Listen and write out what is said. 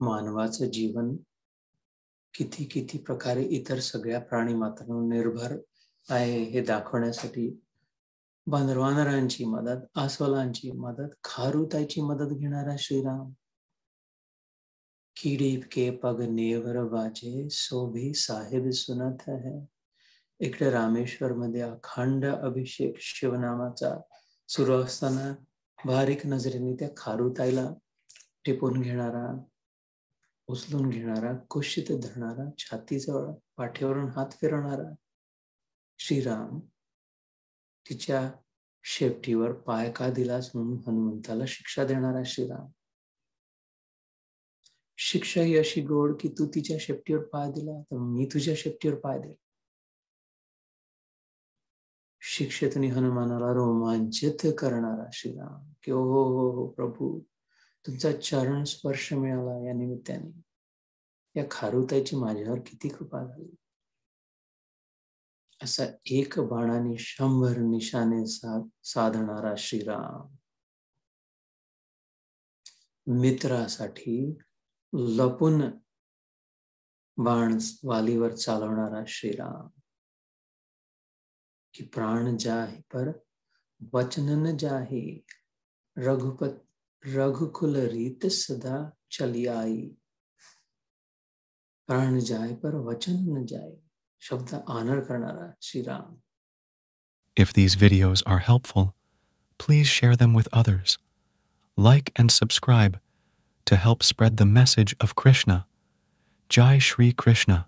मानवाचं जीवन किती किती प्रकारे इतर सगळ्या प्राणी मात्रांवर निर्भर आहे हे दाखवण्यासाठी वानरांची मदत, अस्वलांची मदत, खारुताईची मदत घेणारा श्रीराम. कीड़ी के पग नेवर वाजे सो भी साहेब सुनत है. इकडे रामेश्वर मध्ये अखंड अभिषेक शिवनामाचा सुरू असताना बारीक नजरेने त्या खारुताईला टिपून घेणारा, उचलून घेणारा, कुशीत धरणारा, छातीजवळ पाठीवरून हात फिरवणारा श्रीराम तिच्या शेपटीवर पाय का दिलास म्हणून हनुमंताला शिक्षा देणारा श्रीराम. शिक्षा ही अशी गोड की तू तिच्या शेपटीवर पाय दिला तर मी तुझ्या शेपटीवर पाय देईल. शिक्षेतून हनुमानाला रोमांचित करणारा श्रीराम की ओ हो प्रभू, तुमचा चरण स्पर्श मिळाला या निमित्ताने. या खारुताईची माझ्यावर किती कृपा झाली. असा एक बाणाने 100 निशाणे साधणारा श्रीराम. मित्रासाठी लपून बाण वालीवर चालवणारा श्रीराम कि प्राण जाहे पर वचन न जाहे, रघुकुल रीत सदा चली आई. प्राण जाए पर वचन न जाए, शब्द आनर करणारा Shriram. If these videos are helpful, please share them with others. Like and subscribe to help spread the message of Krishna. Jai Shri Krishna.